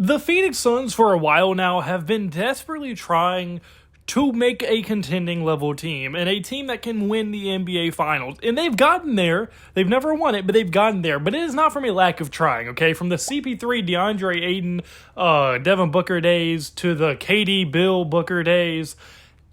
The Phoenix Suns for a while now have been desperately trying to make a contending level team and a team that can win the NBA Finals. And they've gotten there. They've never won it, but they've gotten there. But it is not from a lack of trying, okay? From the CP3, DeAndre Ayton, Devin Booker days to the KD, Bill Booker days,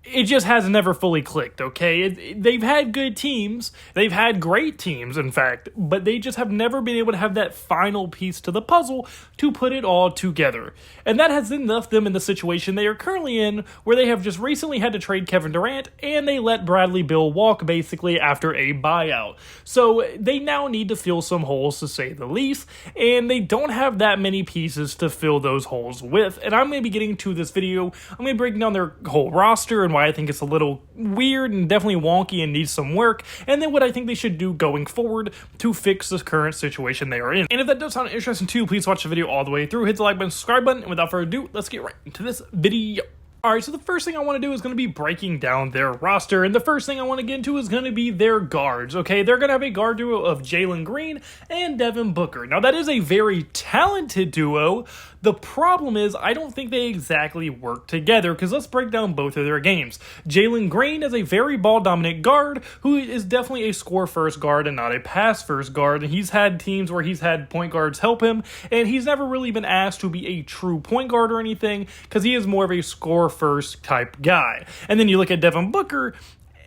it just has never fully clicked, okay? They've had good teams. They've had great teams, in fact, but they just have never been able to have that final piece to the puzzle to put it all together. And that has then left them in the situation they are currently in, where they have just recently had to trade Kevin Durant, and they let Bradley Beal walk, basically, after a buyout. So they now need to fill some holes, to say the least, and they don't have that many pieces to fill those holes with. And I'm going to be getting to this video. I'm going to be breaking down their whole roster and why I think it's a little weird and definitely wonky and needs some work, and then what I think they should do going forward to fix the current situation they are in. And if that does sound interesting too, please watch the video all the way through, hit the like button, subscribe button, and without further ado, let's get right into this video. Alright, so the first thing I want to do is going to be breaking down their roster, and the first thing I want to get into is going to be their guards, okay? They're going to have a guard duo of Jalen Green and Devin Booker. Now, that is a very talented duo. The problem is, I don't think they exactly work together, because let's break down both of their games. Jalen Green is a very ball-dominant guard, who is definitely a score-first guard and not a pass-first guard, and he's had teams where he's had point guards help him, and he's never really been asked to be a true point guard or anything, because he is more of a score-first type guy. And then you look at Devin Booker,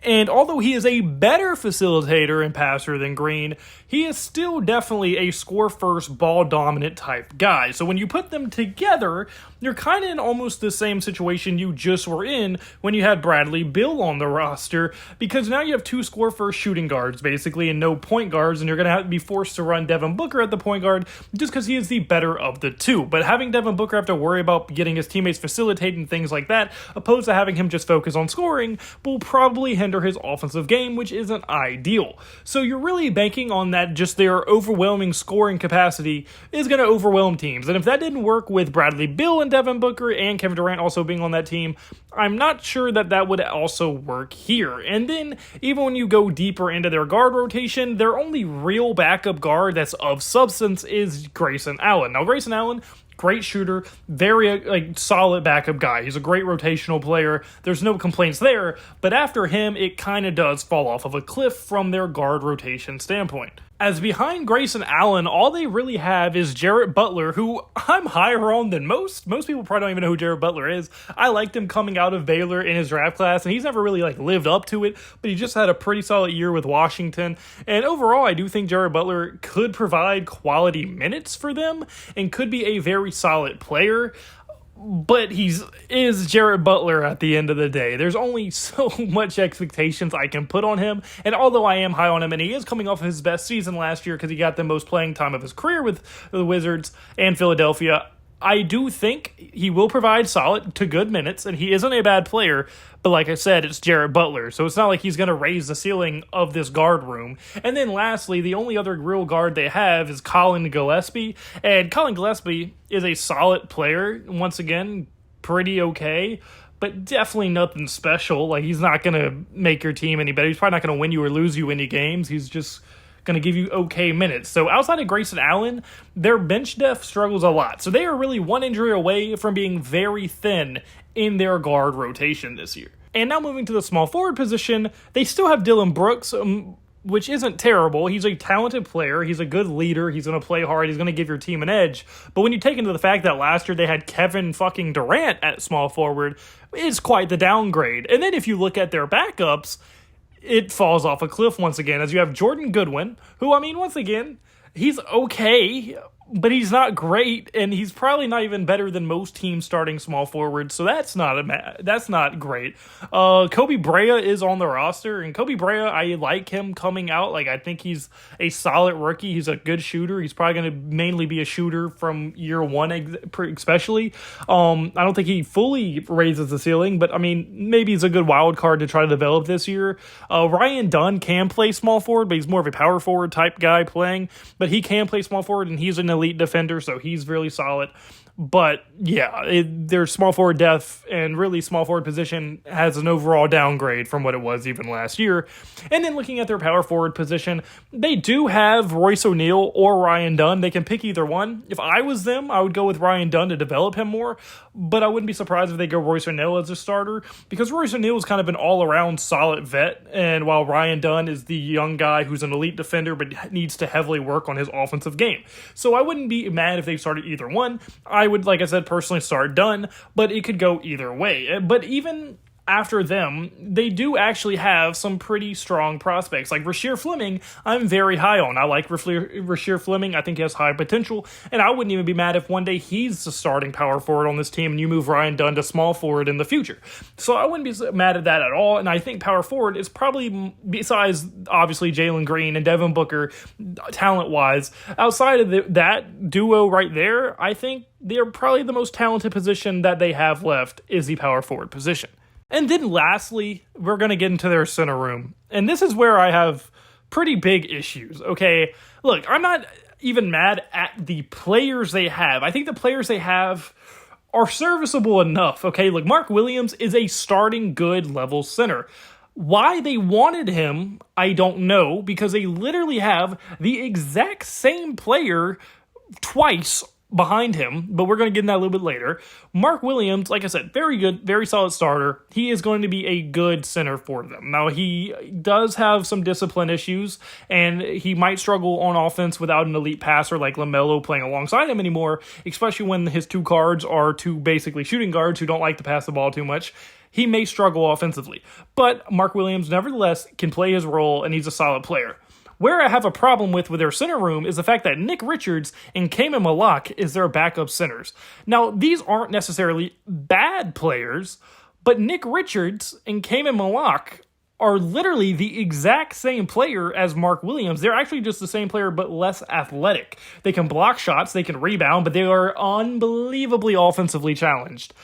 and although he is a better facilitator and passer than Green, he is still definitely a score-first, ball-dominant type guy. So when you put them together, you're kind of in almost the same situation you just were in when you had Bradley Beal on the roster, because now you have two score-first shooting guards, basically, and no point guards, and you're going to have to be forced to run Devin Booker at the point guard just because he is the better of the two. But having Devin Booker have to worry about getting his teammates facilitating things like that, opposed to having him just focus on scoring, will probably hinder his offensive game, which isn't ideal. So you're really banking on that just their overwhelming scoring capacity is going to overwhelm teams. And if that didn't work with Bradley Beal and Devin Booker and Kevin Durant also being on that team, I'm not sure that that would also work here. And then even when you go deeper into their guard rotation, their only real backup guard that's of substance is Grayson Allen. Now, Grayson Allen, great shooter, very solid backup guy. He's a great rotational player. There's no complaints there, but after him, it kind of does fall off of a cliff from their guard rotation standpoint. As behind Grayson Allen, all they really have is Jared Butler, who I'm higher on than most. Most people probably don't even know who Jared Butler is. I liked him coming out of Baylor in his draft class, and he's never really lived up to it, but he just had a pretty solid year with Washington. And overall, I do think Jared Butler could provide quality minutes for them and could be a very solid player. But is Jared Butler at the end of the day. There's only so much expectations I can put on him, and although I am high on him, and he is coming off of his best season last year because he got the most playing time of his career with the Wizards and Philadelphia, I do think he will provide solid to good minutes, and he isn't a bad player, but like I said, it's Jared Butler, so it's not like he's going to raise the ceiling of this guard room. And then lastly, the only other real guard they have is Colin Gillespie, and Colin Gillespie is a solid player, once again, pretty okay, but definitely nothing special. He's not going to make your team any better. He's probably not going to win you or lose you any games. He's just going to give you okay minutes. So outside of Grayson Allen, their bench depth struggles a lot. So they are really one injury away from being very thin in their guard rotation this year. And now moving to the small forward position, they still have Dylan Brooks, which isn't terrible. He's a talented player. He's a good leader. He's going to play hard. He's going to give your team an edge. But when you take into the fact that last year they had Kevin fucking Durant at small forward, it's quite the downgrade. And then if you look at their backups, it falls off a cliff once again, as you have Jordan Goodwin, who, once again, he's okay, but he's not great, and he's probably not even better than most teams starting small forwards, so that's not great. Kobe Brea is on the roster, and Kobe Brea, I like him coming out. I think he's a solid rookie. He's a good shooter. He's probably going to mainly be a shooter from year one, especially. I don't think he fully raises the ceiling, but, maybe he's a good wild card to try to develop this year. Ryan Dunn can play small forward, but he's more of a power forward type guy playing, but he can play small forward, and he's an elite defender, so he's really solid. But yeah, their small forward depth and really small forward position has an overall downgrade from what it was even last year. And then looking at their power forward position, they do have Royce O'Neal or Ryan Dunn. They can pick either one. If I was them, I would go with Ryan Dunn to develop him more, but I wouldn't be surprised if they go Royce O'Neal as a starter because Royce O'Neal is kind of an all around solid vet. And while Ryan Dunn is the young guy who's an elite defender but needs to heavily work on his offensive game. So I wouldn't be mad if they started either one. I would, like I said, personally start Dunn, but it could go either way. But even after them, they do actually have some pretty strong prospects. Like Rasheer Fleming, I'm very high on. I like Rasheer Fleming. I think he has high potential, and I wouldn't even be mad if one day he's the starting power forward on this team and you move Ryan Dunn to small forward in the future. So I wouldn't be mad at that at all, and I think power forward is probably, besides obviously Jalen Green and Devin Booker, talent-wise, outside of that duo right there, I think they're probably the most talented position that they have left is the power forward position. And then lastly, we're going to get into their center room. And this is where I have pretty big issues, okay? Look, I'm not even mad at the players they have. I think the players they have are serviceable enough, okay? Look, Mark Williams is a starting good level center. Why they wanted him, I don't know, because they literally have the exact same player twice behind him, but we're going to get in that a little bit later. Mark Williams, like I said, very good, very solid starter. He is going to be a good center for them. Now, he does have some discipline issues, and he might struggle on offense without an elite passer like LaMelo playing alongside him anymore, especially when his two guards are two basically shooting guards who don't like to pass the ball too much. He may struggle offensively, but Mark Williams, nevertheless, can play his role, and he's a solid player. Where I have a problem with their center room is the fact that Nick Richards and Kaman Malak is their backup centers. Now, these aren't necessarily bad players, but Nick Richards and Kaman Malak are literally the exact same player as Mark Williams. They're actually just the same player, but less athletic. They can block shots, they can rebound, but they are unbelievably offensively challenged.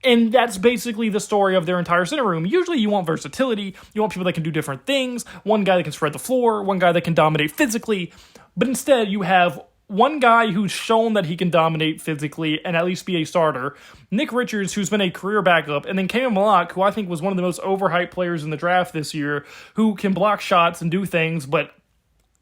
And that's basically the story of their entire center room. Usually you want versatility, you want people that can do different things, one guy that can spread the floor, one guy that can dominate physically, but instead you have one guy who's shown that he can dominate physically and at least be a starter, Nick Richards, who's been a career backup, and then Kaman Malak, who I think was one of the most overhyped players in the draft this year, who can block shots and do things, but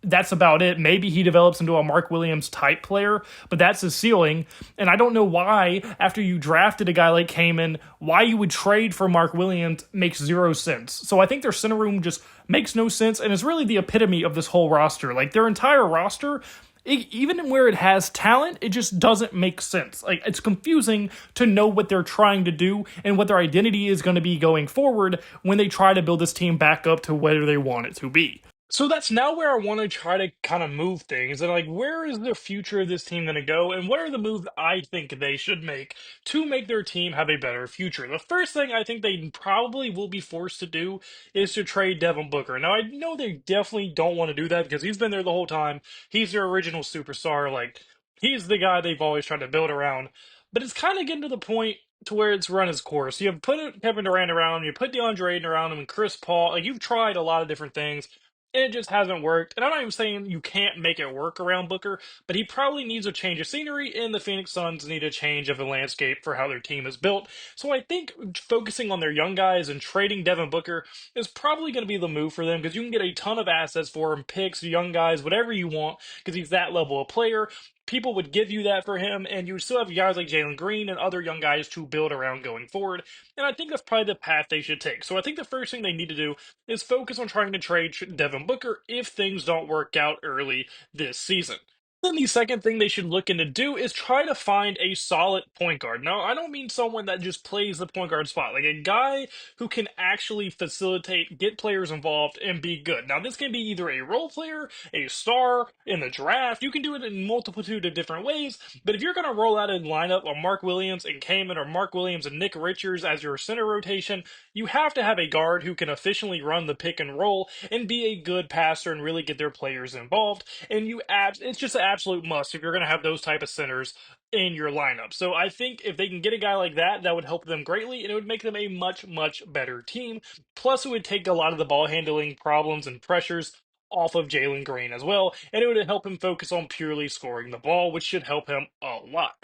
that's about it. Maybe he develops into a Mark Williams type player, but that's his ceiling. And I don't know why, after you drafted a guy like Kaman, why you would trade for Mark Williams makes zero sense. So I think their center room just makes no sense, and is really the epitome of this whole roster. Like, their entire roster, even where it has talent, it just doesn't make sense. Like, it's confusing to know what they're trying to do and what their identity is going to be going forward when they try to build this team back up to where they want it to be. So that's now where I want to try to kind of move things and like where is the future of this team going to go and what are the moves I think they should make to make their team have a better future. The first thing I think they probably will be forced to do is to trade Devin Booker. Now I know they definitely don't want to do that because he's been there the whole time. He's their original superstar. Like, he's the guy they've always tried to build around. But it's kind of getting to the point to where it's run its course. You have put Kevin Durant around him, you put DeAndre Ayton around him, and Chris Paul. Like, you've tried a lot of different things and it just hasn't worked. And I'm not even saying you can't make it work around Booker, but he probably needs a change of scenery, and the Phoenix Suns need a change of the landscape for how their team is built. So I think focusing on their young guys and trading Devin Booker is probably going to be the move for them because you can get a ton of assets for him, picks, young guys, whatever you want, because he's that level of player. People would give you that for him, and you still have guys like Jalen Green and other young guys to build around going forward. And I think that's probably the path they should take. So I think the first thing they need to do is focus on trying to trade Devin Booker if things don't work out early this season. Then the second thing they should look into do is try to find a solid point guard. Now, I don't mean someone that just plays the point guard spot, like a guy who can actually facilitate, get players involved, and be good. Now, this can be either a role player, a star in the draft. You can do it in multitude of different ways. But if you're going to roll out a lineup of Mark Williams and Kaman, or Mark Williams and Nick Richards as your center rotation, you have to have a guard who can efficiently run the pick and roll and be a good passer and really get their players involved. And it's just an absolute must if you're going to have those type of centers in your lineup. So I think if they can get a guy like that, that would help them greatly, and it would make them a much, much better team. Plus, it would take a lot of the ball handling problems and pressures off of Jalen Green as well, and it would help him focus on purely scoring the ball, which should help him a lot.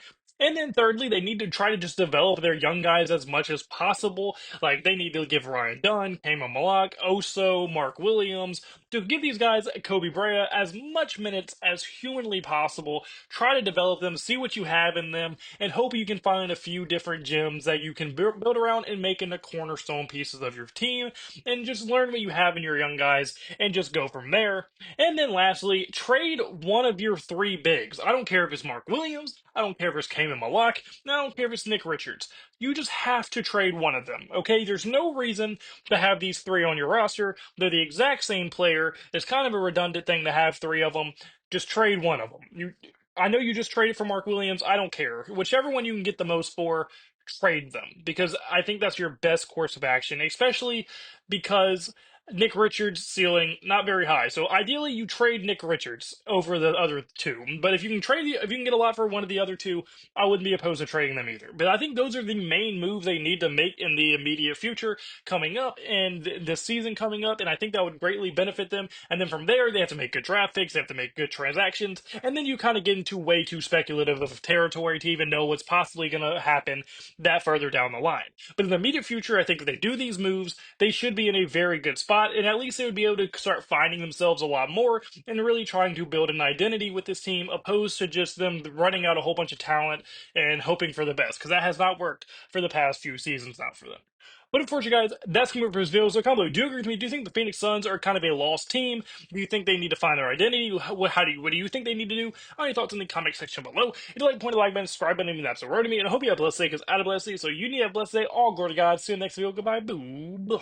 And then thirdly, they need to try to just develop their young guys as much as possible. Like they need to give Ryan Dunn, Kama Malak, Oso, Mark Williams, to give these guys Kobe Brea as much minutes as humanly possible. Try to develop them, see what you have in them, and hope you can find a few different gems that you can build around and make into cornerstone pieces of your team. And just learn what you have in your young guys and just go from there. And then lastly, trade one of your three bigs. I don't care if it's Mark Williams, I don't care if it's Kaman Malak, and I don't care if it's Nick Richards. You just have to trade one of them, okay? There's no reason to have these three on your roster. They're the exact same player. It's kind of a redundant thing to have three of them. Just trade one of them. I know you just traded for Mark Williams. I don't care. Whichever one you can get the most for, trade them because I think that's your best course of action, especially because Nick Richards' ceiling not very high. So ideally, you trade Nick Richards over the other two. But if you can if you can get a lot for one of the other two, I wouldn't be opposed to trading them either. But I think those are the main moves they need to make in the immediate future coming up and the season coming up. And I think that would greatly benefit them. And then from there, they have to make good draft picks. They have to make good transactions. And then you kind of get into way too speculative of territory to even know what's possibly going to happen that further down the line. But in the immediate future, I think if they do these moves, they should be in a very good spot, and at least they would be able to start finding themselves a lot more and really trying to build an identity with this team, opposed to just them running out a whole bunch of talent and hoping for the best, because that has not worked for the past few seasons now for them. But unfortunately, guys, that's going to be it for this video. So comment below. Do you agree with me? Do you think the Phoenix Suns are kind of a lost team? Do you think they need to find their identity? What do you think they need to do? Any thoughts in the comment section below? If you like, point the like button, subscribe button, and that's the word to me. And I hope you have a blessed day, because out of blessed day, so you need to have a blessed day. All glory to God. See you in the next video. Goodbye. Boo.